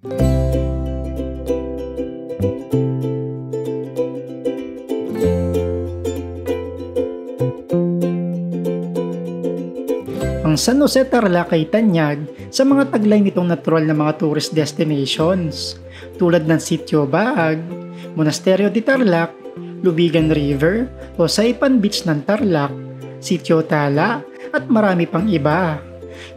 Ang San Jose Tarlac ay tanyag sa mga taglay nitong natural na mga tourist destinations tulad ng Sitio Baag, Monasterio de Tarlac, Lubigan River o Saipan Beach ng Tarlac, Sitio Tala at marami pang iba.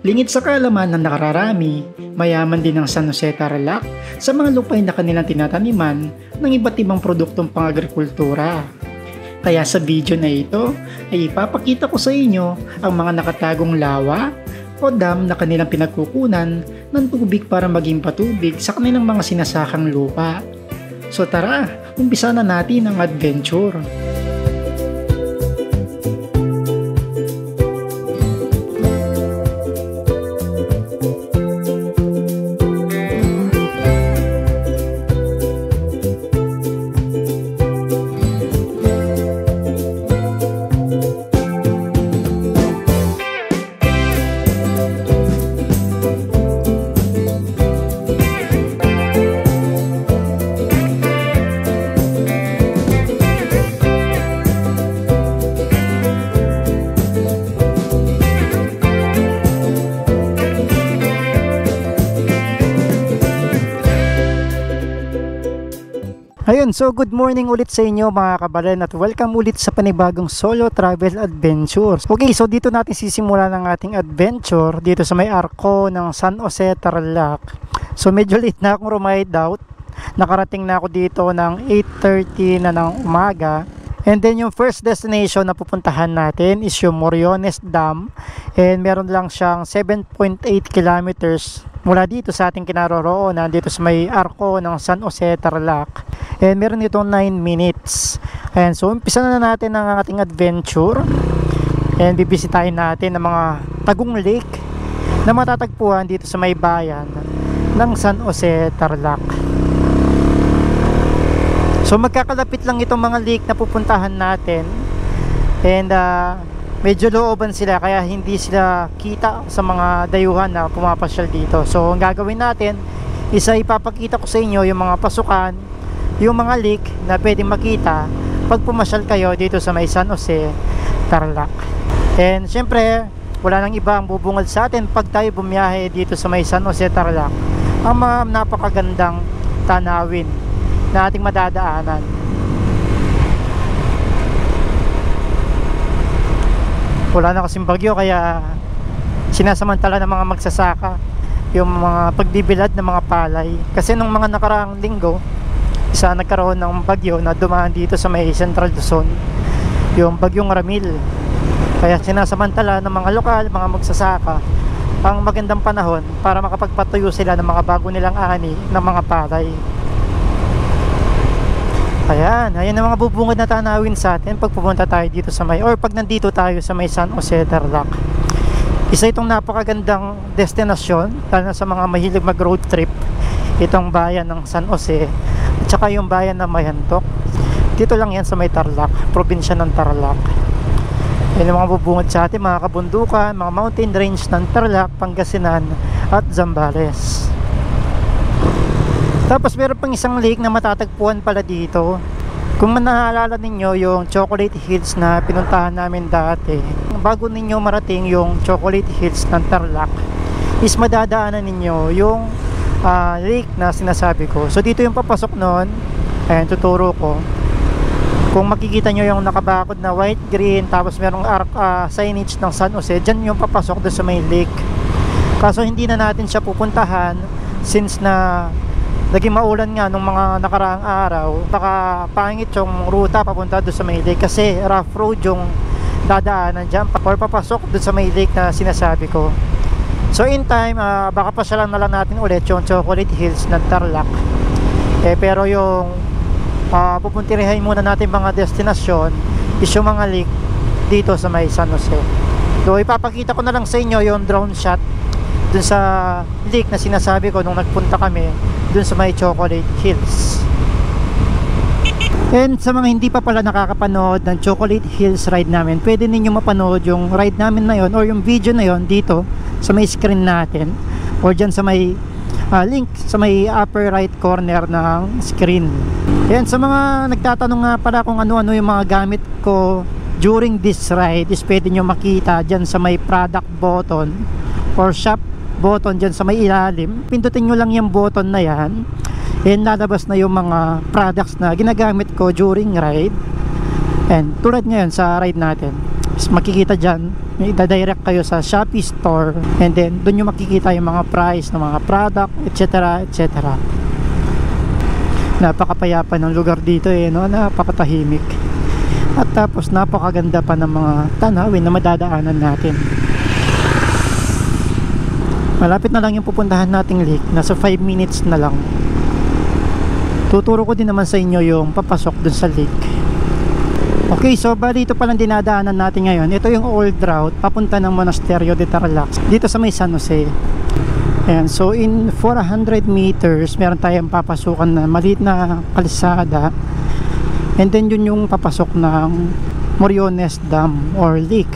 Lingid sa kaalaman ng nakararami, mayaman din ang San Jose Tarlac sa mga lupay na kanilang tinataniman ng iba't ibang produktong pang-agrikultura. Kaya sa video na ito ay ipapakita ko sa inyo ang mga nakatagong lawa o dam na kanilang pinagkukunan ng tubig para maging patubig sa kanilang mga sinasakang lupa. So tara, umpisa na natin ang adventure. Ayun, so good morning ulit sa inyo mga kabalen at welcome ulit sa panibagong solo travel adventure. Okay, so dito natin sisimulan ang ating adventure dito sa may arko ng San Jose Tarlac. So medyo late na akong ride out. Nakarating na ako dito ng 8:30 na ng umaga. And then yung first destination na pupuntahan natin is yung Moriones Dam. And meron lang siyang 7.8 kilometers mula dito sa ating kinaroroonan dito sa may arko ng San Jose Tarlac. And meron itong 9 minutes. And so umpisa na natin ang ating adventure. And bibisitahin natin ang mga tagong lake na matatagpuan dito sa may bayan ng San Jose Tarlac. So magkakalapit lang itong mga lake na pupuntahan natin. And medyo looban sila kaya hindi sila kita sa mga dayuhan na pumapasyal dito. So ang gagawin natin is ipapakita ko sa inyo yung mga pasukan, yung mga lake na pwedeng makita pag pumasyal kayo dito sa may San Jose Tarlac. And syempre wala nang iba ang bubungad sa atin pag tayo bumiyahe dito sa may San Jose Tarlac, ang mga napakagandang tanawin na ating madadaanan. Wala na kasing bagyo kaya sinasamantala ng mga magsasaka yung mga pagbibilad ng mga palay, kasi nung mga nakaraang linggo nagkaroon ng bagyo na dumaan dito sa may Central Luzon, yung bagyong Ramil. Kaya sinasamantala ng mga lokal, mga magsasaka ang magandang panahon para makapagpatuyo sila ng mga bago nilang ani ng mga palay. Ayan ang mga bubungad na tanawin sa atin pag pupunta tayo dito sa may, or pag nandito tayo sa may San Jose Tarlac. Isa itong napakagandang destinasyon lalo na sa mga mahilig mag road trip, itong bayan ng San Jose at saka yung bayan ng Mayantok. Dito lang yan sa may Tarlac, probinsya ng Tarlac. Yan ang mga bubungad sa atin, mga kabundukan, mga mountain range ng Tarlac, Pangasinan at Zambales. Tapos meron pang isang lake na matatagpuan pala dito. Kung manaalala ninyo yung Chocolate Hills na pinuntahan namin dati, bago ninyo marating yung Chocolate Hills ng Tarlac is madadaanan ninyo yung lake na sinasabi ko. So dito yung papasok nun. Ayan, tuturo ko. Kung makikita nyo yung nakabakod na white, green, tapos merong signage ng San Jose, dyan yung papasok doon sa may lake. Kaso hindi na natin siya pupuntahan since na naging maulan nga nung mga nakaraang araw. Baka pangit yung ruta papunta doon sa may lake kasi rough road yung dadaanan dyan or papasok doon sa may lake na sinasabi ko. So in time, baka pasyalan na lang natin ulit yung Chocolate Hills ng Tarlac. Pero yung pupuntirihin muna natin mga destinasyon is yung mga lake dito sa may San Jose. So ipapakita ko na lang sa inyo yung drone shot dun sa lake na sinasabi ko nung nagpunta kami dun sa may Chocolate Hills. And sa mga hindi pa pala nakakapanood ng Chocolate Hills ride namin, pwede ninyo mapanood yung ride namin na yon or yung video na yon dito sa may screen natin or dyan sa may link sa may upper right corner ng screen. Ayan, sa mga nagtatanong nga pala kung ano-ano yung mga gamit ko during this ride, is pwede nyo makita dyan sa may product button or shop button dyan sa may ilalim. Pindutin nyo lang yung button na yan, and lalabas na yung mga products na ginagamit ko during ride. And tulad ngayon sa ride natin, makikita dyan, may dadirect kayo sa Shopee store, and then doon nyo makikita yung mga price ng mga product, etc, etc. Napakapayapa ng lugar dito no? Napakatahimik. At tapos napakaganda pa ng mga tanawin na madadaanan natin. Malapit na lang yung pupuntahan nating lake, nasa 5 minutes na lang. Tuturo ko din naman sa inyo yung papasok dun sa lake. Okay, so bali ito palang dinadaanan natin ngayon. Ito yung old route papunta ng Monasterio de Tarlac dito sa may San Jose. Ayan, so in 400 meters meron tayong papasukan na maliit na kalsada, and then yun yung papasok ng Moriones Dam or lake.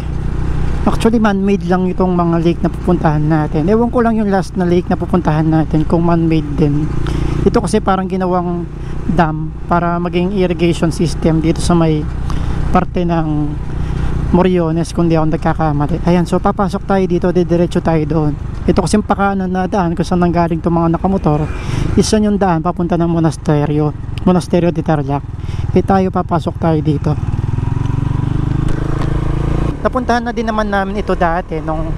Actually man-made lang itong mga lake na pupuntahan natin. Ewan ko lang yung last na lake na pupuntahan natin kung man-made din. Ito kasi parang ginawang dam para maging irrigation system dito sa may parte ng Moriones, kung di ako nagkakamali. Ayan, so papasok tayo dito, diretso tayo doon. Ito kasi pakanan na daan kung saan nanggaling itong mga nakamotor. Isa yung daan papunta ng Monasterio de Tarlac. Tayo papasok tayo dito. Napuntahan na din naman namin ito dati nung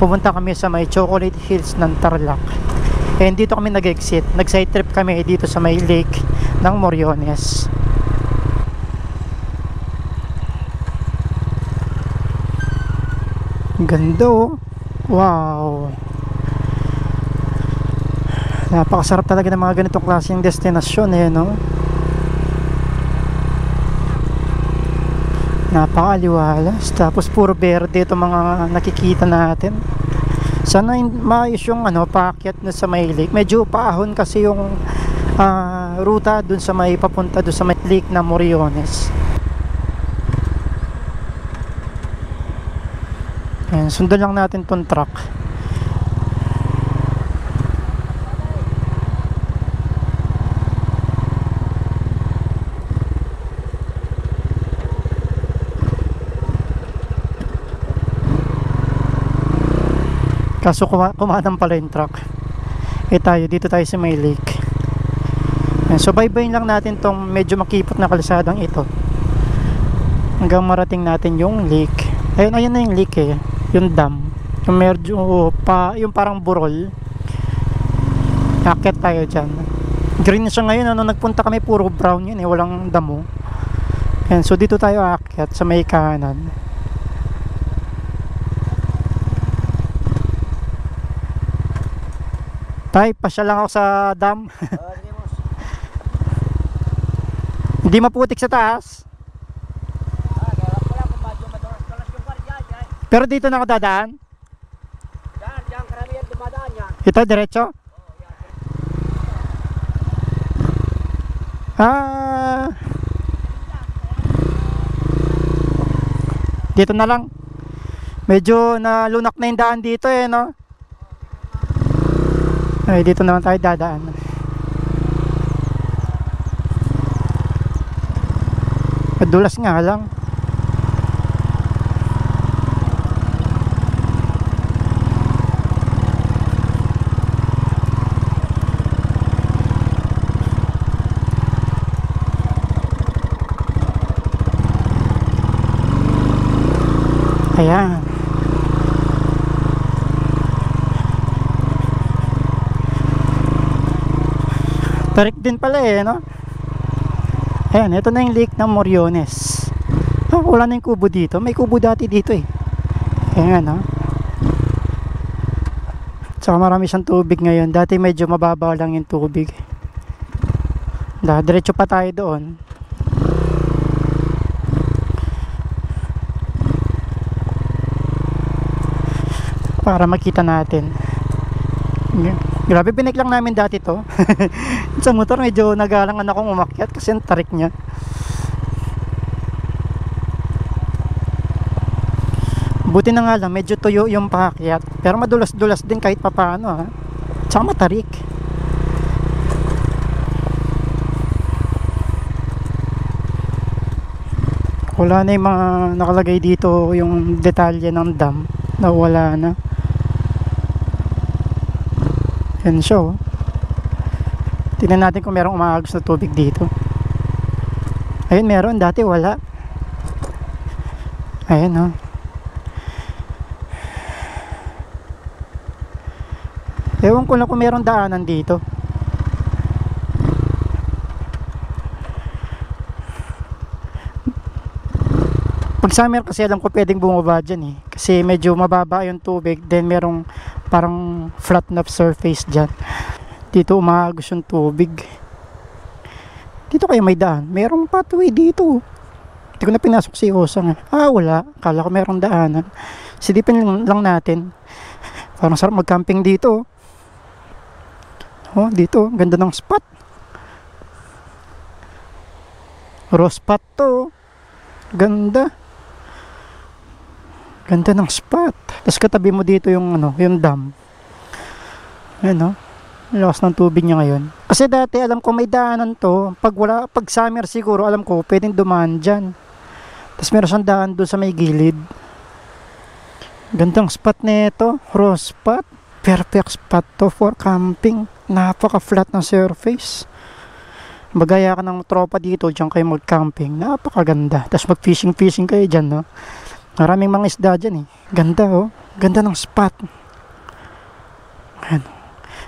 pumunta kami sa may Chocolate Hills ng Tarlac. And dito kami nag-exit, nag-side trip kami dito sa may lake ng Moriones. Ganda oh. Wow, napakasarap talaga ng mga ganitong klaseng destinasyon no? Napakaliwalas, tapos puro berde itong mga nakikita natin. Sana maayos yung paakyat na sa may lake. Medyo paahon kasi yung ruta dun sa may papunta dun sa may lake na Moriones. Ayan, sundan lang natin tong truck. Kaso kumadang pala yung truck. Dito tayo sa may lake. So bye-bye lang natin tong medyo makipot na kalsadang ito hanggang marating natin yung lake. Ayun na yung lake yung dam. Yung medyo yung parang burol. Akit tayo dyan. Green siya ngayon. Nagpunta kami puro brown yun walang damo. Ayan, so dito tayo akit sa may kanan. Tay, pasya lang ako sa dam. Hindi maputik sa taas. Pero dito na ako dadaan? Diyan karamihan dumadaan yan. Ito, diretso? Dito na lang. Medyo nalunak na yung daan dito no? Ay, dito naman tayo dadaan. Madulas nga lang. Ayan. Tarik din pala no? Ayan, ito na yung lake ng Moriones. Wala na yung kubo dito. May kubo dati dito Ayan no? Tsaka marami siyang tubig ngayon. Dati medyo mababaw lang yung tubig. Diretso pa tayo doon. Para makita natin. Grabe, binik lang namin dati to. Sa motor medyo nagalangan akong umakyat kasi ang tarik niya. Buti na nga lang medyo tuyo yung paakyat, pero madulas-dulas din kahit papaano Tsaka matarik. Wala na yung mga nakalagay dito, yung detalye ng dam. Nawala na. Yan siya, oh. Tingnan natin kung merong umaagos na tubig dito. Ayun, meron. Dati wala. Ayun, oh. Ewan ko lang kung merong daanan dito. Pag summer kasi alam ko pwedeng bumaba dyan eh. Kasi medyo mababa yung tubig. Then merong parang flat na surface dyan. Dito umaagos yung tubig. Dito kayo may daan. Merong pathway dito. Hindi ko na pinasok si Osang. Wala. Kala ko merong daanan. Silipin lang natin. Parang sarap mag-camping dito. Oh, dito. Ganda ng spot. Rose spot to. Ganda. Ganda ng spot. Tapos katabi mo dito yung yung dam. Ayan, oh. Lakas ng tubig niya ngayon. Kasi dati alam ko may daanan to. Pag summer siguro alam ko pwedeng dumaan dyan. Tapos meron siyang daan doon sa may gilid. Gandang spot nito. Rose spot. Perfect spot to for camping. Napaka flat ng surface. Magaya ka ng tropa dito, dyan kayo mag-camping. Napakaganda. Tapos mag-fishing kayo dyan, no? Maraming mga isda dyan, eh. Ganda, oh. Ganda ng spot. Ayan.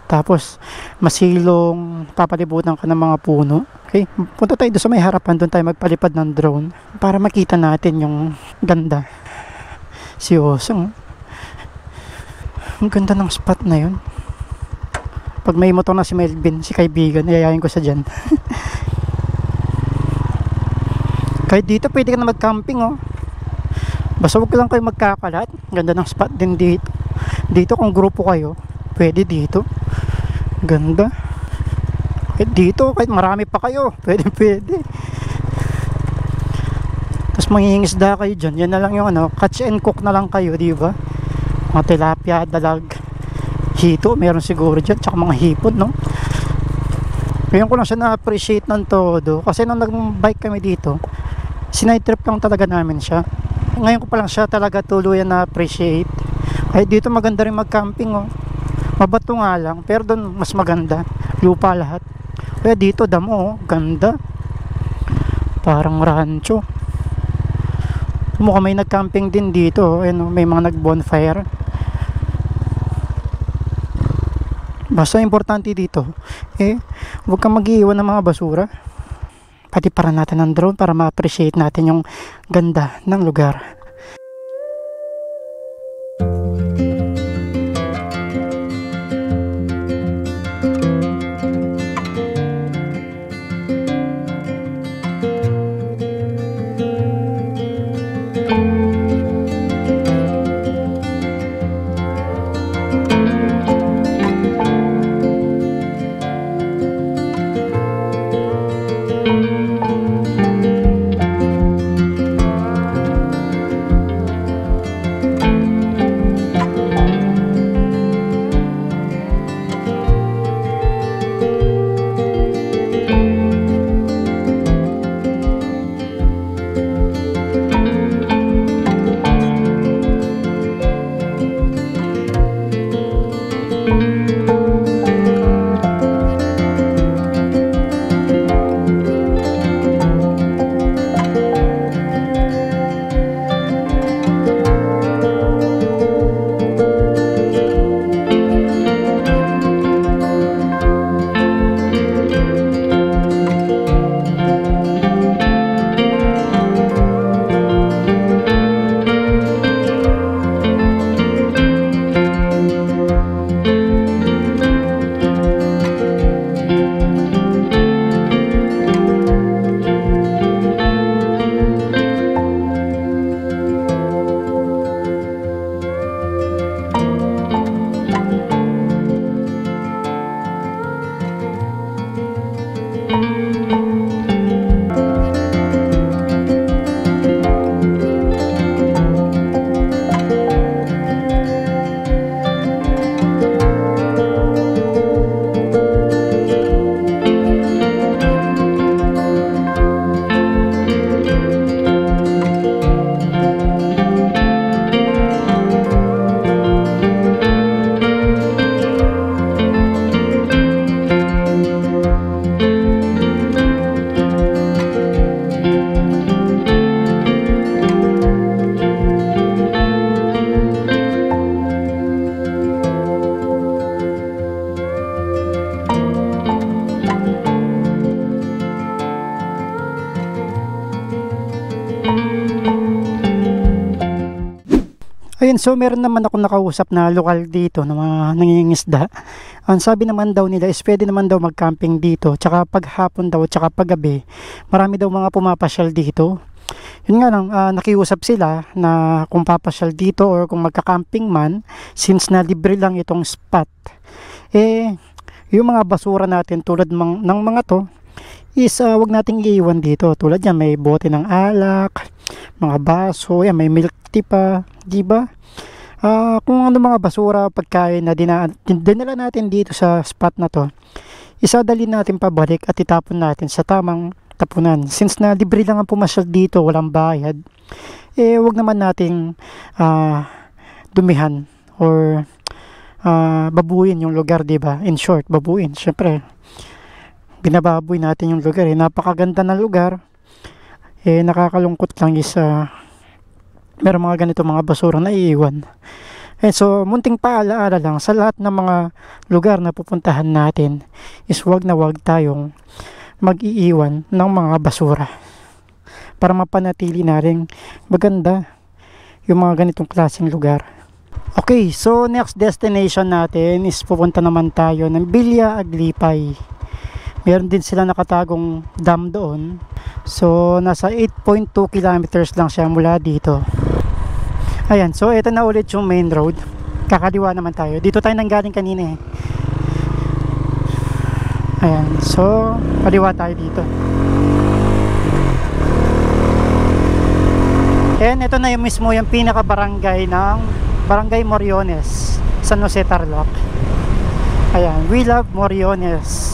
Tapos, masilong, papalibutan ka ng mga puno. Okay? Punta tayo doon sa may harapan, doon tayo magpalipad ng drone para makita natin yung ganda. Si Osang, oh. Ang ganda ng spot na yun. Pag may motor na si Melvin, si kaibigan, ayayain ko sa dyan. Kahit dito pwede ka na mag-camping, oh. Basta huwag lang kayo magkakalat. Ganda ng spot din dito. Dito kung grupo kayo, pwede dito. Ganda. Kahit dito, kahit marami pa kayo, pwede. Tapos mangingisda kayo dyan. Yan na lang yung catch and cook na lang kayo, di ba? Mga tilapia, dalag, hito, meron siguro dyan, tsaka mga hipon, no? Ngayon ko lang siya na-appreciate ng todo. Kasi nung nag-bike kami dito, sinight trip lang talaga namin siya. Ngayon ko pa lang siya talaga tuluyan na-appreciate. Ay dito maganda rin mag-camping, oh. Mabato nga lang, pero doon mas maganda. Lupa lahat. Kaya dito damo, oh. Ganda. Parang rancho. Mukhang may nag-camping din dito, oh. Ayun, oh. May mga nag-bonfire. Basta importante dito, huwag kang mag-iiwan ng mga basura. Pati para natin ng drone para ma-appreciate natin yung ganda ng lugar. Ayun, so meron naman ako nakausap na lokal dito na mga nangingisda. Ang sabi naman daw nila is pwede naman daw mag-camping dito. Tsaka paghapon daw, tsaka paggabi, marami daw mga pumapasyal dito. Yun nga lang, nakiusap sila na kung papasyal dito or kung magka-camping man, since na libre lang itong spot, yung mga basura natin tulad ng mga to, is wag nating iiwan dito. Tulad yan, may bote ng alak, mga baso, yan, may milk tea pa, diba? Kung ano mga basura, pagkain na dinala natin dito sa spot na to, isadali natin pabalik at itapon natin sa tamang tapunan. Since na libre lang ang pumasyal dito, walang bayad, wag naman nating dumihan or babuin yung lugar, diba? In short, babuin. Syempre, binababoy natin yung lugar. Napakaganda ng lugar. Nakakalungkot lang is meron mga ganito mga basura na iiwan. So, munting paalaala lang sa lahat ng mga lugar na pupuntahan natin is wag na wag tayong mag-iiwan ng mga basura para mapanatili na rin maganda yung mga ganitong klaseng lugar. Okay, so next destination natin is pupunta naman tayo ng Villa Aglipay. Meron din sila nakatagong dam doon. So nasa 8.2 kilometers lang siya mula dito. Ayan, so ito na ulit yung main road. Kakaliwa naman tayo. Dito tayo nanggaling kanina eh. Ayan, so kaliwa tayo dito. And ito na yung mismo yung pinaka-barangay ng Barangay Moriones, San Jose, Tarlac. Ayan, we love Moriones.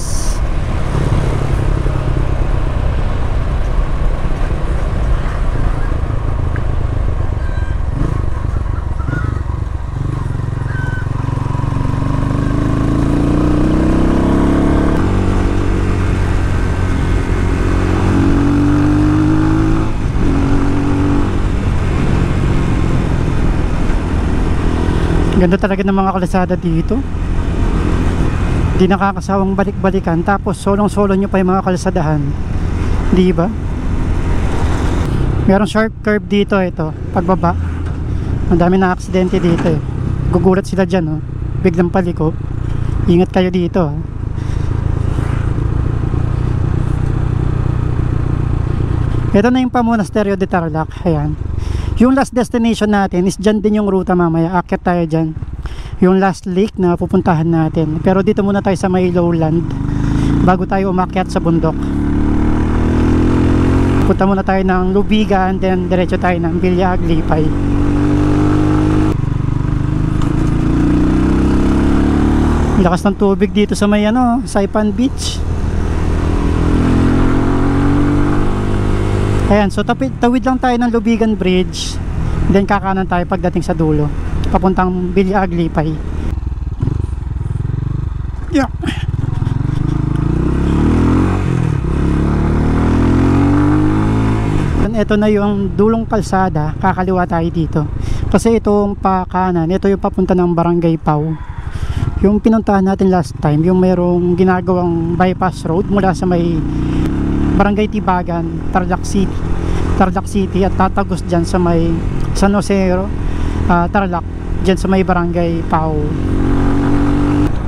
Ganda talaga ng mga kalsada dito. Di nakakasawang balik-balikan. Tapos solong-solo nyo pa yung mga kalsadahan. Di ba? Merong sharp curve dito. Ito, pagbaba. Ang dami na aksidente dito eh. Gugulat sila dyan oh. Biglang paliko. Ingat kayo dito. Ito na yung Pamonasterio de Tarlac. Ayan. Yung last destination natin is dyan din yung ruta mamaya. Akyat tayo dyan. Yung last lake na pupuntahan natin. Pero dito muna tayo sa may lowland bago tayo umakyat sa bundok. Punta muna tayo ng Lubigan, then diretso tayo ng Villa Aglipay. Lakas ng tubig dito sa may Saipan Beach. Ayan, so tawid lang tayo ng Lubigan Bridge, then kakanan tayo pagdating sa dulo papuntang Villa Aglipay. Yeah. Ito na yung dulong kalsada, kakaliwa tayo dito. Kasi itong pakanan, ito yung papunta ng Barangay Pau. Yung pinuntahan natin last time, yung merong ginagawang bypass road mula sa may Barangay Tibagan, Tarlac City at tatagos dyan sa may San Jose, Tarlac, dyan sa may Barangay Pau.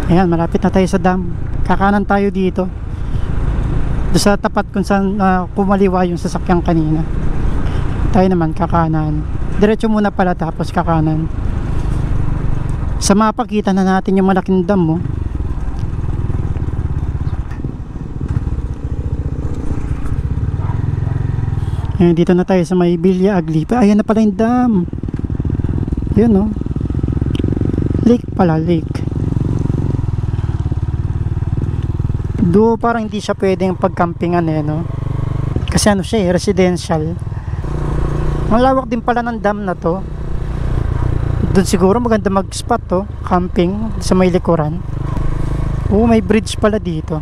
Ayan, malapit na tayo sa dam. Kakanan tayo dito, doon sa tapat kung saan kumaliwa yung sasakyan kanina. Tayo naman kakanan. Diretso muna pala tapos kakanan. Sa mapa kita na natin yung malaking dam mo. Ayan, dito na tayo sa may Villa Aglipay. Ayan na pala yung dam. Yun lake pala, lake. Do parang hindi siya pwedeng pagkampingan kasi siya residential. Malawak din pala ng dam na to. Doon siguro maganda mag-spot camping sa may likuran. May bridge pala dito.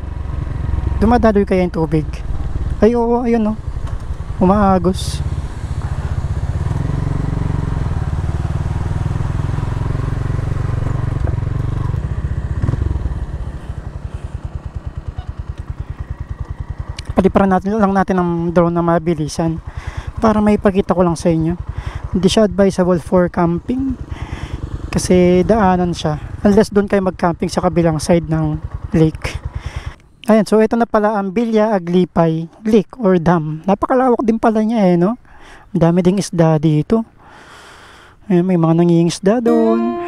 Dumadaloy kaya yung tubig. Ay oo, ayun umaagos. Paliparan lang natin ng drone na mabilisan para may ipakita ko lang sa inyo. Hindi siya advisable for camping. kasi daanan siya, unless doon kayo mag-camping sa kabilang side ng lake. Ayan, so ito na pala ang Villa Aglipay Lake or Dam. Napakalawak din pala niya no. Ang dami ding isda dito. Ayan, may mga nangingisda doon.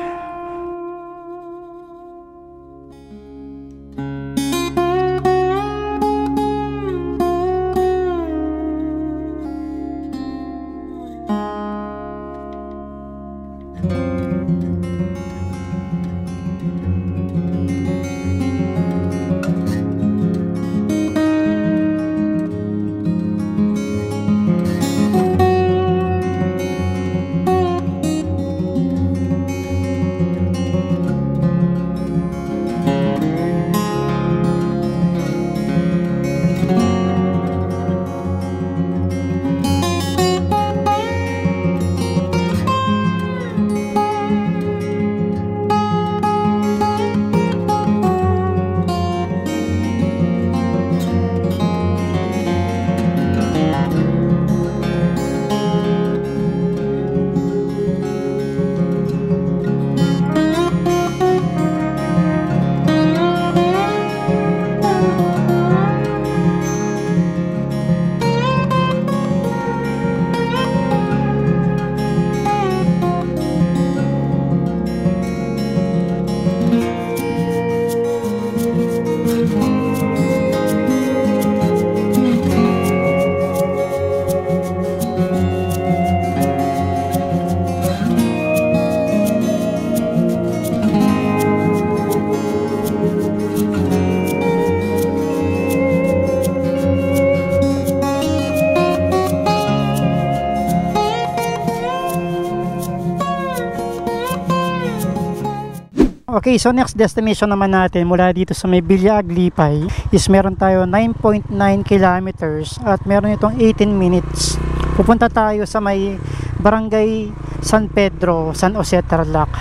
Okay, so next destination naman natin mula dito sa may Villa Aglipay is meron tayo 9.9 kilometers at meron itong 18 minutes. Pupunta tayo sa may Barangay San Pedro, San Jose, Tarlac.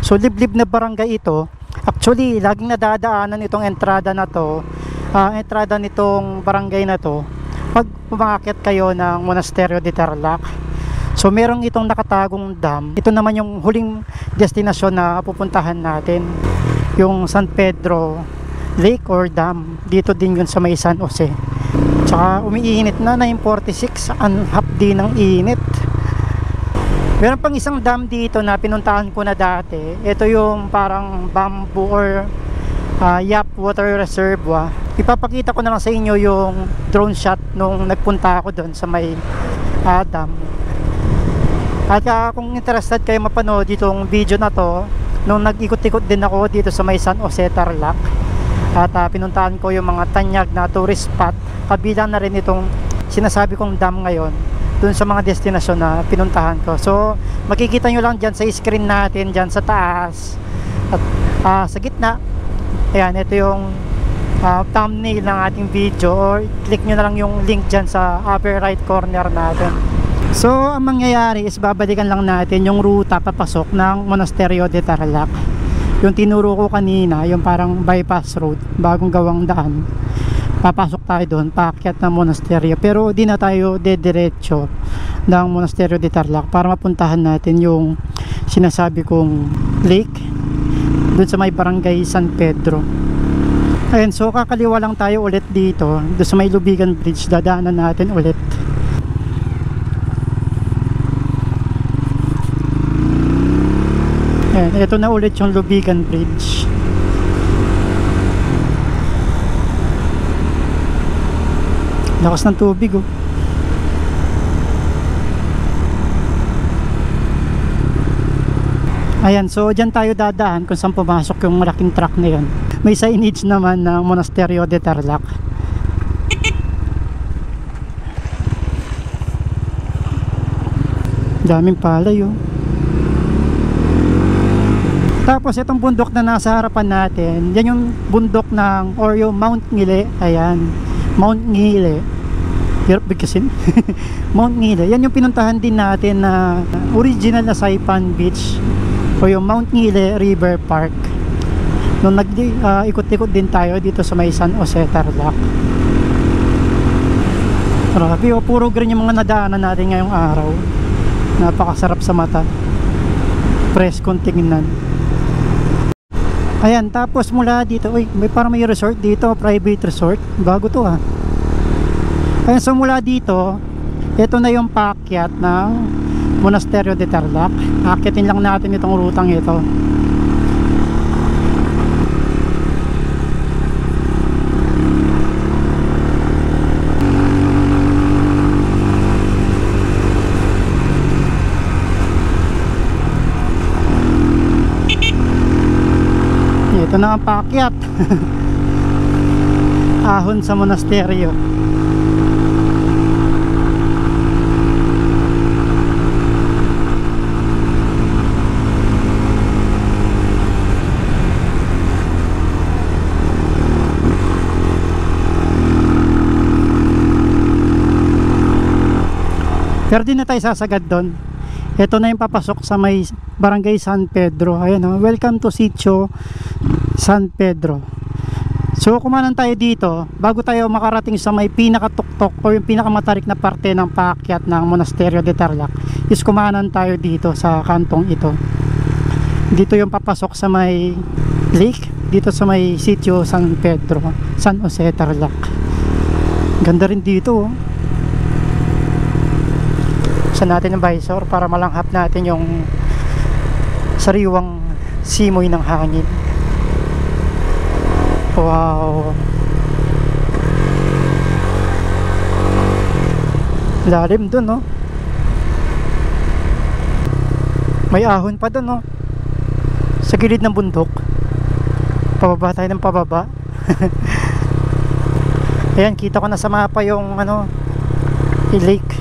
So liblib na barangay ito. Actually, laging nadadaanan itong entrada na to, entrada nitong barangay na to pag umakyat kayo ng Monasterio de Tarlac. So merong itong nakatagong dam. Ito naman yung huling destinasyon na pupuntahan natin, yung San Pedro Lake or Dam. Dito din yun sa may San Jose. Tsaka umiinit na, 9:46, ang hapdi ng init. Meron pang isang dam dito na pinuntahan ko na dati. Ito yung parang bamboo or Yap Water Reservoir. Ipapakita ko na lang sa inyo yung drone shot nung nagpunta ako doon sa may dam. At kung interested kayo mapanood itong video na to, nung nag-ikot-ikot din ako dito sa may San Jose, Tarlac, at pinuntahan ko yung mga tanyag na tourist spot, kabilang na rin itong sinasabi kong dam ngayon dun sa mga destinasyon na pinuntahan ko. So makikita nyo lang dyan sa screen natin, dyan sa taas at sa gitna, ayan, ito yung thumbnail ng ating video, or click nyo na lang yung link dyan sa upper right corner natin. So ang mangyayari is babalikan lang natin yung ruta papasok ng Monasterio de Tarlac. Yung tinuro ko kanina, yung parang bypass road, bagong gawang daan. Papasok tayo doon, paakyat ng monasteryo. Pero di na tayo dediretso ng Monasterio de Tarlac para mapuntahan natin yung sinasabi kong lake doon sa may barangay San Pedro. Ayun, so kakaliwa lang tayo ulit dito, doon sa may Lubigan Bridge, dadaanan natin ulit. Ayan, ito na ulit yung Lubigan Bridge. Lakas ng tubig oh. Ayan, so dyan tayo dadaan kung saan pumasok yung malaking truck na yun. May signage naman ng Monasterio de Tarlac. Daming palay oh. Tapos itong bundok na nasa harapan natin, yan yung bundok ng, or yung Mount Ngile. Ayan, Mount Ngile. Hirap bigkasin. Mount Ngile, yan yung pinuntahan din natin na original na Saipan Beach, o yung Mount Ngile River Park. Nung ikot-ikot din tayo dito sa may San Jose, Tarlac. Grabe, puro green yung mga nadaanan natin ngayong araw. Napakasarap sa mata. Preskong tingnan. Ayan, tapos mula dito, uy, parang may resort dito, private resort. Bago to ah. Ayan, so mula dito, ito na yung paakyat ng Monasterio de Tarlac. Akyatin lang natin itong rutang ito. Ito na ang paakyat. Ahon sa monasteryo. Pero di na tayo sasagad doon. Ito na yung papasok sa may Barangay San Pedro. Ayan o, welcome to Sitio San Pedro. So kumanan tayo dito bago tayo makarating sa may pinakatuktok o yung pinakamatarik na parte ng paakyat ng Monasterio de Tarlac. Is kumanan tayo dito sa kantong ito. Dito yung papasok sa may lake, dito sa may Sitio San Pedro, San Jose, Tarlac. Ganda rin dito oh. Sa natin ang visor para malanghap natin yung sariwang simoy ng hangin. Wow, lalim dun no. May ahon pa dun no, sa gilid ng bundok. Pababa tayo ng pababa. Ayan, kita ko na sa mapa yung ano, yung lake.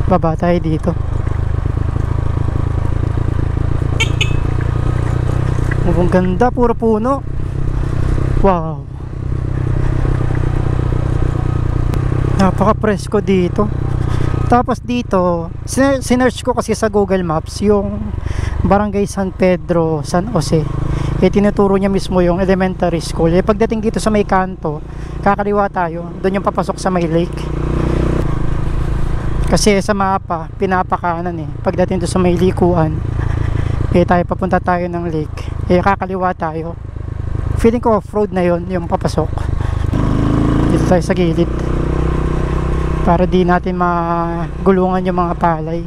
Baba tayo dito. Ang ganda, puro puno. Wow, napaka presko dito. Tapos dito sinearch ko kasi sa Google Maps yung Barangay San Pedro, San Jose. Tinuturo niya mismo yung elementary school. Pagdating dito sa may kanto, kakaliwa tayo, doon yung papasok sa may lake. Kasi sa mapa pinapakanan pagdating doon sa may likuan, tayo papunta tayo ng lake, kakaliwa tayo. Feeling ko off-road na yon yung papasok. Dito tayo sa gilid para di natin magulungan yung mga palay.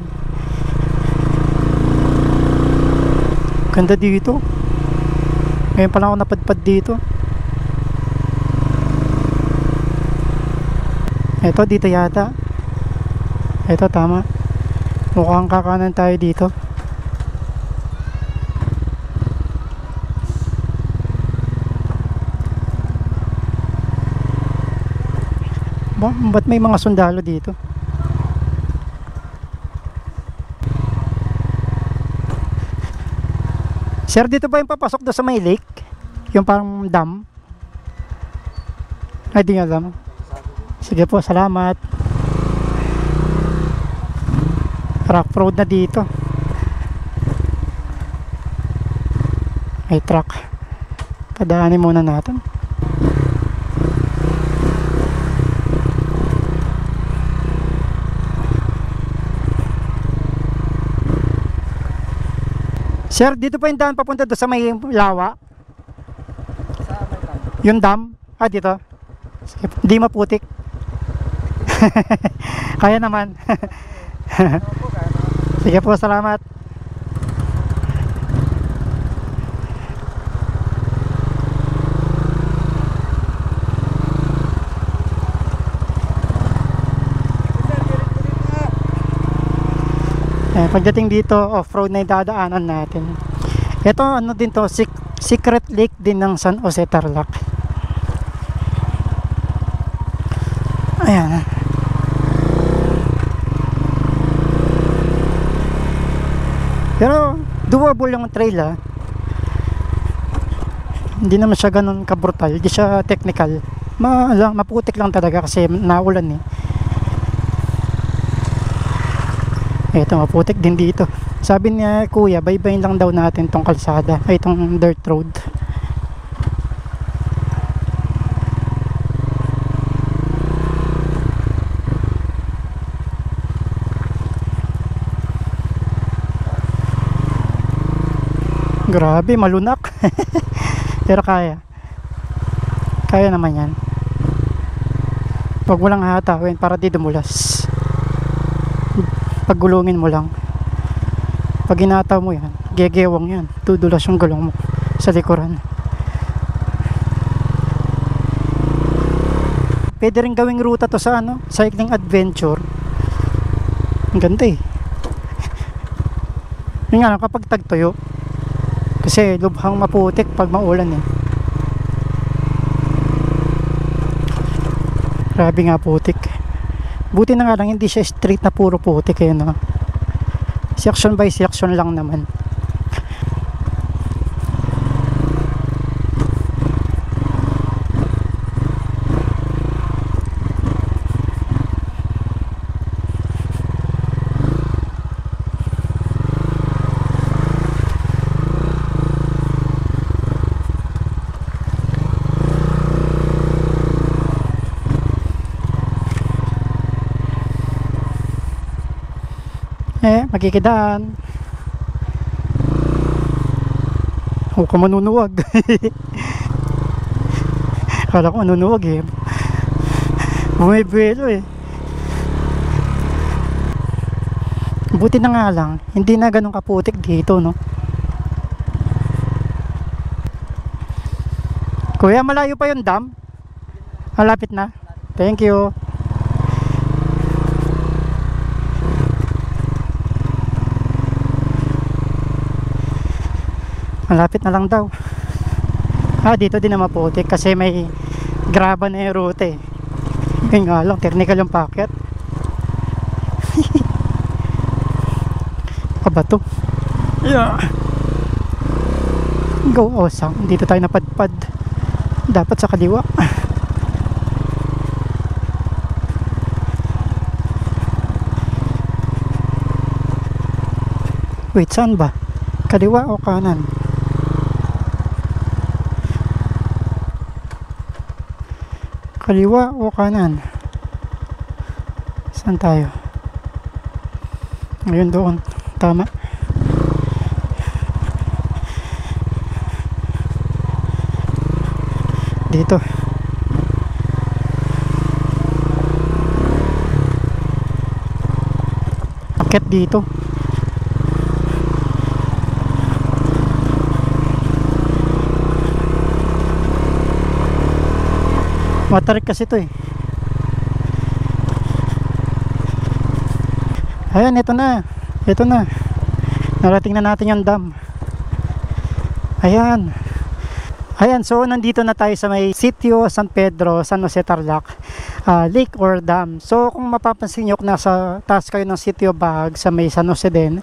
Ganda dito. Ngayon pa lang ako napadpad dito. Eto, dito yata. Eto, tama. Mukhang kakanan tayo dito. Ba't may mga sundalo dito? Sir, dito ba yung papasok doon sa may lake? Yung parang dam? Ay, di nga alam. Sige po, salamat. Rock road na dito. May truck. Padaanin muna natin. Sir, dito pa yung daan papunta doon sa may lawa? Sa may dam? Yung dam? Ah, dito? Sige, hindi maputik. Kaya naman. Sige po, salamat. Pagdating dito, off-road na yung dadaanan natin. Ito, ano din to, secret lake din ng San Jose, Tarlac. Ayan. Pero doable yung trail Hindi naman siya ganun kabrutal, hindi siya technical. Maputik lang talaga kasi naulan Ito, maputik din dito. Sabi niya kuya, baybayin lang daw natin tong kalsada, ay itong dirt road. Grabe, malunak. Pero kaya. Kaya naman yan. Huwag mo lang hahatawin para di dumulas. Paggulungin mo lang. Pag hinataw mo yan, gegewang yan. Tudulas yung gulong mo sa likuran. Pwede rin gawing ruta to sa cycling adventure. Ang ganda eh. Yun nga lang, kapag tagtuyo. Kasi lubhang maputik pag maulan eh. Grabe nga putik. Buti na nga lang hindi siya straight na puro putik eh, no? Section by section lang naman. Magkikidaan. Huwag ka manunuwag. Akala ko manunuwag eh. Bumibuelo eh. Buti na nga lang, hindi na ganun kaputik dito, no? Kuya, malayo pa yung dam? Malapit na? Thank you. Malapit na lang daw. Dito din na maputik kasi may graba na yung route eh. Yun nga lang, technical yung packet. Aba to. Yeah. Go awesome. Dito tayo napadpad. Dapat sa kaliwa. Wait, saan ba? Kaliwa o kanan? Kaliwa o kanan? Saan tayo? Ngayon doon. Tama. Dito. Akit dito. Matarik kasi ito eh. Ayan, ito na. Ito na. Narating na natin yung dam. Ayan. Ayan, so nandito na tayo sa may Sitio San Pedro, San Jose Tarlac, lake or dam. So kung mapapansin nyo, nasa taas kayo ng Sitio Bag sa may San Jose din,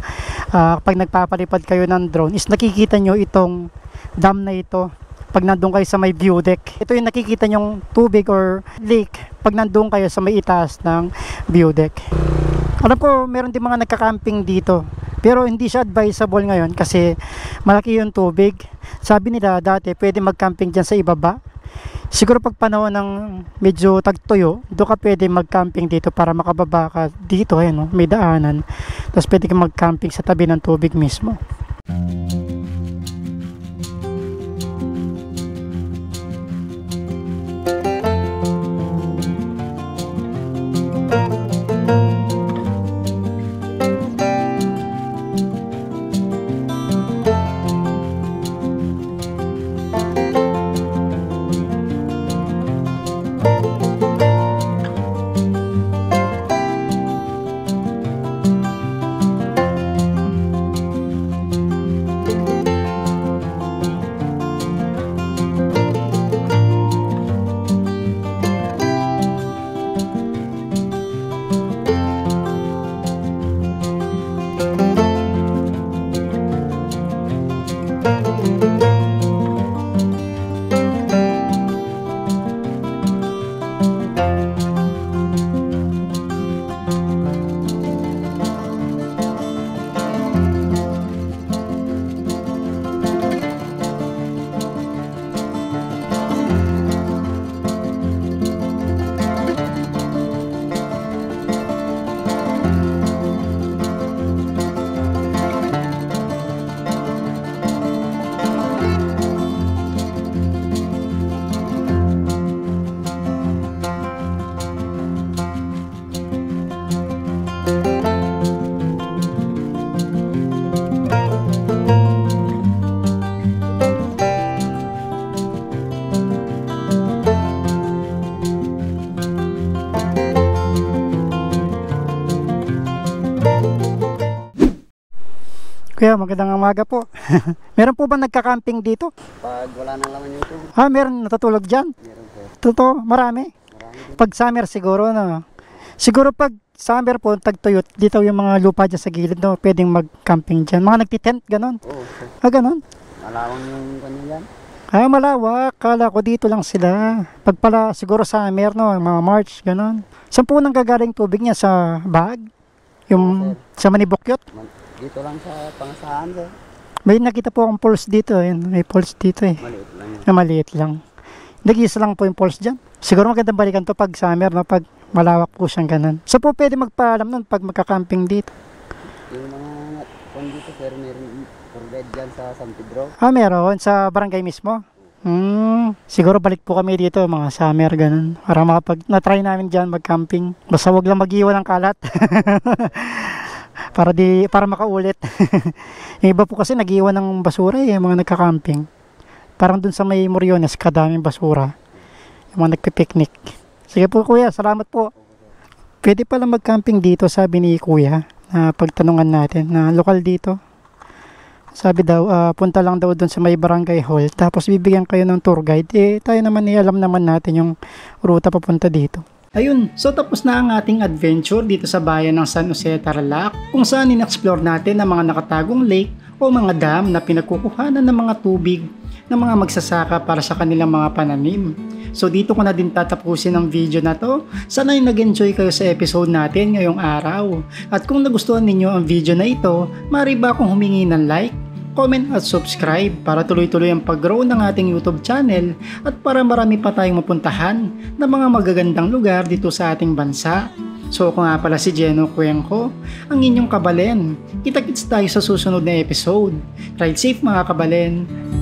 pag nagpapalipad kayo ng drone, is nakikita nyo itong dam na ito. Pag nandun kayo sa may view deck, ito yung nakikita nyong tubig or lake pag nandun kayo sa may itaas ng view deck. Alam ko meron din mga nagka-camping dito, pero hindi siya advisable ngayon kasi malaki yung tubig. Sabi nila dati pwede mag-camping dyan sa ibaba. Siguro pag panahon ng medyo tagtuyo, doon ka pwede mag-camping dito para makababa ka dito. Ayan, may daanan, tapos pwede ka mag-camping sa tabi ng tubig mismo. Kuya, magandang umaga po. Meron po ba nagka-camping dito? Pag wala nang laman yung tubig, Meron natutulog dyan. meron po. Totoo, marami. Marami din. Pag summer siguro, no? Siguro pag summer po, tagtuyot, dito yung mga lupa dyan sa gilid, no? Pwedeng mag-camping dyan. Mga nagtitent, ganon. Oo, Ganon. malawang yung kanyan yan. Malawak. Kala ko dito lang sila. Pag pala, siguro summer, no? Mga March, ganon. Saan po nang gagaling tubig niya? Sa bag? Yung sa Manibokyot? Dito lang sa pangasahan, sir. May nakita po akong falls dito. Ayun, may falls dito eh. Maliit lang yun. Maliit lang. Nag-iisa lang po yung falls dyan. Siguro magandang balikan to pag summer, no? Pag malawak po siyang ganon. So po pwede magpaalam nun pag magka-camping dito. Yung mga kung dito, sir, meron tour guide dyan sa San Pedro. Meron sa barangay mismo. Siguro balik po kami dito mga summer ganun. Para na-try namin dyan mag-camping. Basta wag lang mag-iwan ng kalat. para makaulit. Yung iba po kasi nag-iwan ng basura eh, mga nagka-camping. Parang dun sa may Moriones, kadaming basura. Yung mga nagpipiknik. Sige po kuya, salamat po. Pwede pala mag-camping dito, sabi ni kuya. Na pagtanungan natin na lokal dito. Sabi daw, punta lang daw doon sa may barangay hall. Tapos bibigyan kayo ng tour guide. Tayo naman alam naman natin yung ruta papunta dito. Ayun, so tapos na ang ating adventure dito sa bayan ng San Jose, Tarlac. Kung saan in-explore natin ang mga nakatagong lake o mga dam na pinagkukuhanan ng mga tubig ng mga magsasaka para sa kanilang mga pananim. So dito ko na din tatapusin ang video na to. Sana ay nag-enjoy kayo sa episode natin ngayong araw. At kung nagustuhan ninyo ang video na ito, maaari ba akong humingi ng like, comment at subscribe para tuloy-tuloy ang pag-grow ng ating YouTube channel at para marami pa tayong mapuntahan na mga magagandang lugar dito sa ating bansa. So ako nga pala si Jeno Cuenco, ang inyong kabalen. Kita-kits tayo sa susunod na episode. Ride safe mga kabalen!